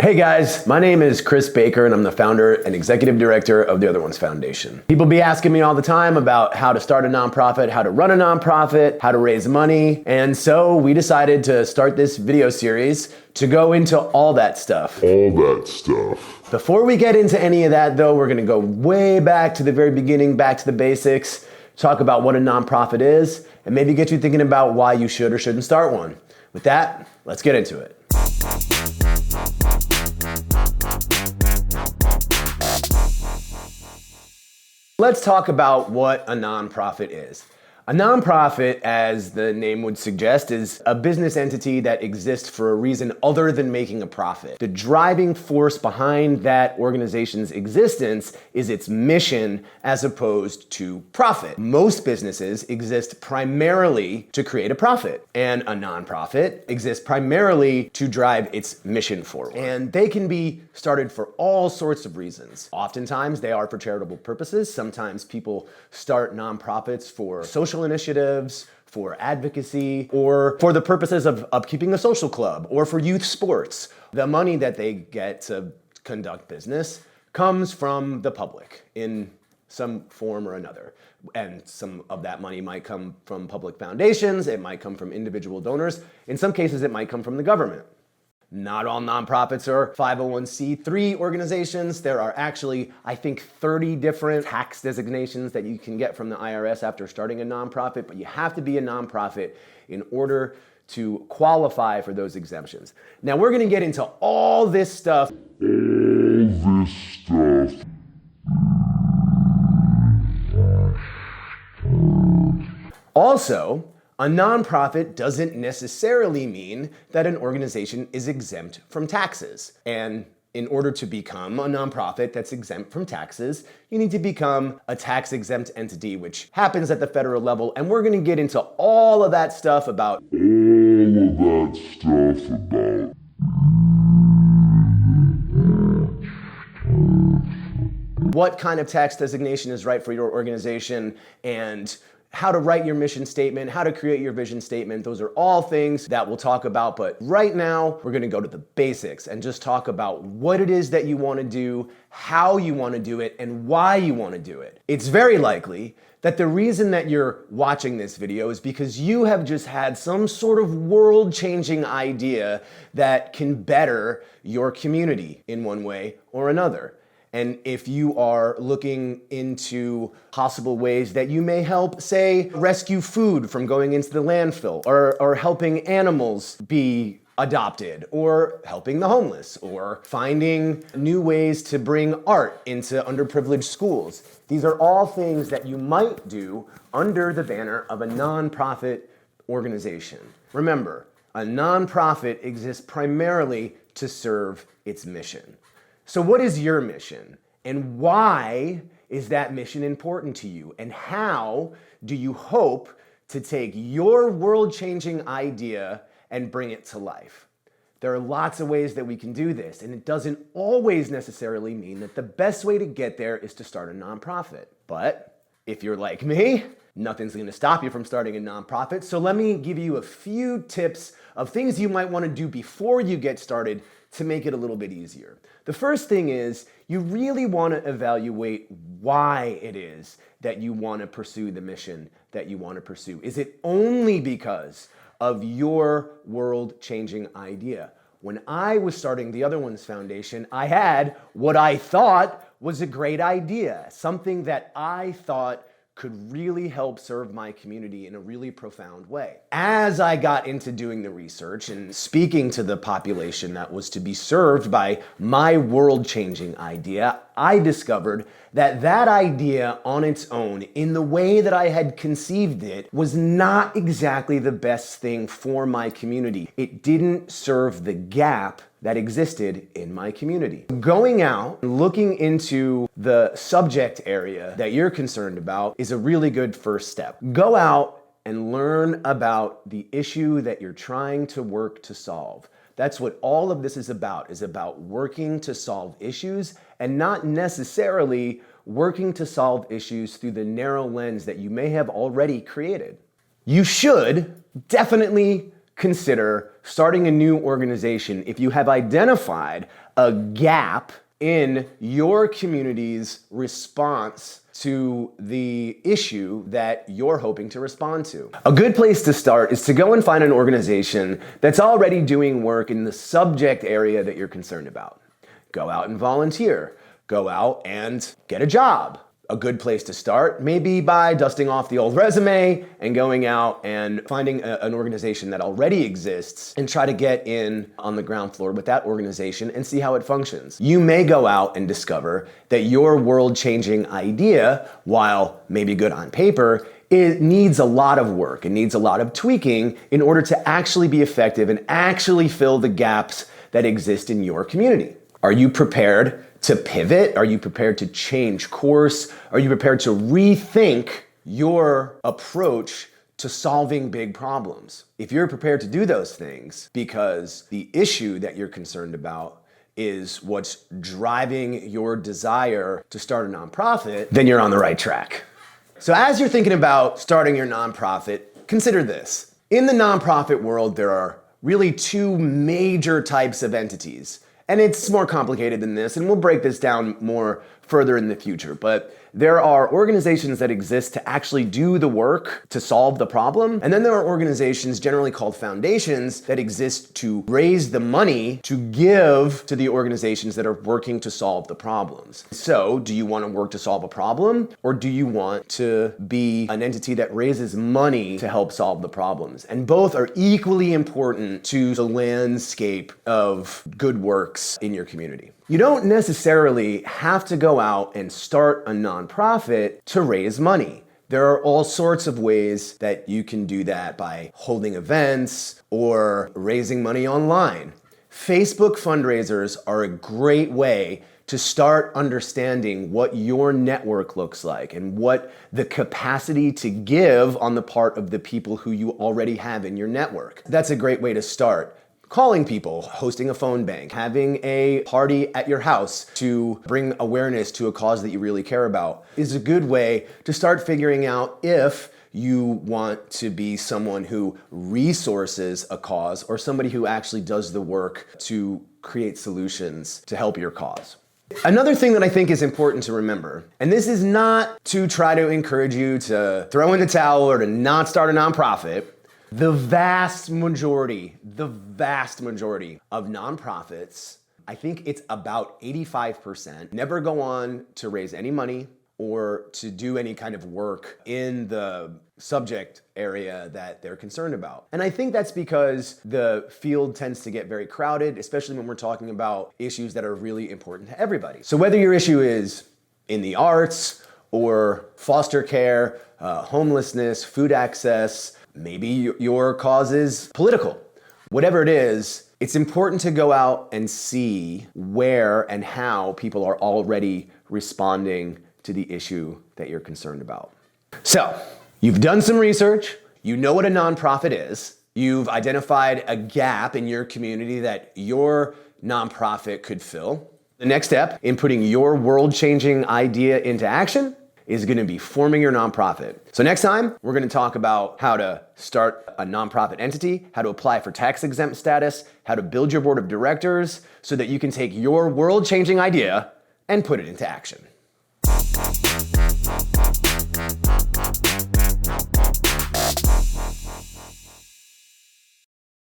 Hey guys, my name is Chris Baker and I'm the founder and executive director of the Other Ones Foundation. People be asking me all the time about how to start a nonprofit, how to run a nonprofit, how to raise money, and so we decided to start this video series to go into all that stuff. Before we get into any of that though, we're gonna go way back to the very beginning, back to the basics, talk about what a nonprofit is, and maybe get you thinking about why you should or shouldn't start one. With that, let's get into it. Let's talk about what a nonprofit is. A nonprofit, as the name would suggest, is a business entity that exists for a reason other than making a profit. The driving force behind that organization's existence is its mission as opposed to profit. Most businesses exist primarily to create a profit, and a nonprofit exists primarily to drive its mission forward. And they can be started for all sorts of reasons. Oftentimes they are for charitable purposes. Sometimes people start nonprofits for social initiatives, for advocacy, or for the purposes of upkeeping a social club, or for youth sports. The money that they get to conduct business comes from the public in some form or another. And some of that money might come from public foundations, it might come from individual donors, in some cases it might come from the government. Not all nonprofits are 501c3 organizations. There are actually, I think, 30 different tax designations that you can get from the IRS after starting a nonprofit, but you have to be a nonprofit in order to qualify for those exemptions. Now we're gonna get into all this stuff. Also, a nonprofit doesn't necessarily mean that an organization is exempt from taxes. And in order to become a nonprofit that's exempt from taxes, you need to become a tax-exempt entity, which happens at the federal level. And we're gonna get into all of that stuff about what kind of tax designation is right for your organization and how to write your mission statement, how to create your vision statement. Those are all things that we'll talk about, but right now we're gonna go to the basics and just talk about what it is that you wanna do, how you wanna do it, and why you wanna do it. It's very likely that the reason that you're watching this video is because you have just had some sort of world-changing idea that can better your community in one way or another. And if you are looking into possible ways that you may help, say, rescue food from going into the landfill, or helping animals be adopted, or helping the homeless, or finding new ways to bring art into underprivileged schools. These are all things that you might do under the banner of a nonprofit organization. Remember, a nonprofit exists primarily to serve its mission. So what is your mission? And why is that mission important to you? And how do you hope to take your world-changing idea and bring it to life? There are lots of ways that we can do this, and it doesn't always necessarily mean that the best way to get there is to start a nonprofit. But if you're like me, nothing's gonna stop you from starting a nonprofit. So let me give you a few tips of things you might wanna do before you get started to make it a little bit easier. The first thing is you really want to evaluate why it is that you want to pursue the mission that you want to pursue. Is it only because of your world-changing idea? When I was starting the Other Ones Foundation, I had what I thought was a great idea, something that I thought could really help serve my community in a really profound way. As I got into doing the research and speaking to the population that was to be served by my world-changing idea, I discovered that that idea on its own, in the way that I had conceived it, was not exactly the best thing for my community. It didn't serve the gap that existed in my community. Going out and looking into the subject area that you're concerned about is a really good first step. Go out and learn about the issue that you're trying to work to solve. That's what all of this is about working to solve issues and not necessarily working to solve issues through the narrow lens that you may have already created. You should definitely consider starting a new organization if you have identified a gap in your community's response to the issue that you're hoping to respond to. A good place to start is to go and find an organization that's already doing work in the subject area that you're concerned about. Go out and volunteer. Go out and get a job. A good place to start may be by dusting off the old resume and going out and finding an organization that already exists and try to get in on the ground floor with that organization and see how it functions. You may go out and discover that your world-changing idea, while maybe good on paper, it needs a lot of work. It needs a lot of tweaking in order to actually be effective and actually fill the gaps that exist in your community. Are you prepared to pivot? Are you prepared to change course? Are you prepared to rethink your approach to solving big problems? If you're prepared to do those things because the issue that you're concerned about is what's driving your desire to start a nonprofit, then you're on the right track. So as you're thinking about starting your nonprofit, consider this. In the nonprofit world, there are really two major types of entities. And it's more complicated than this, and we'll break this down more further in the future. But there are organizations that exist to actually do the work to solve the problem. And then there are organizations generally called foundations that exist to raise the money to give to the organizations that are working to solve the problems. So do you want to work to solve a problem, or do you want to be an entity that raises money to help solve the problems? And both are equally important to the landscape of good works in your community. You don't necessarily have to go out and start a nonprofit to raise money. There are all sorts of ways that you can do that by holding events or raising money online. Facebook fundraisers are a great way to start understanding what your network looks like and what the capacity to give on the part of the people who you already have in your network. That's a great way to start. Calling people, hosting a phone bank, having a party at your house to bring awareness to a cause that you really care about is a good way to start figuring out if you want to be someone who resources a cause or somebody who actually does the work to create solutions to help your cause. Another thing that I think is important to remember, and this is not to try to encourage you to throw in the towel or to not start a nonprofit. The vast majority of nonprofits, I think it's about 85%, never go on to raise any money or to do any kind of work in the subject area that they're concerned about. And I think that's because the field tends to get very crowded, especially when we're talking about issues that are really important to everybody. So whether your issue is in the arts or foster care, homelessness, food access, maybe your cause is political. Whatever it is, it's important to go out and see where and how people are already responding to the issue that you're concerned about. So, you've done some research, you know what a nonprofit is, you've identified a gap in your community that your nonprofit could fill. The next step in putting your world-changing idea into action is going to be forming your nonprofit. So next time, we're going to talk about how to start a nonprofit entity, how to apply for tax-exempt status, how to build your board of directors so that you can take your world-changing idea and put it into action.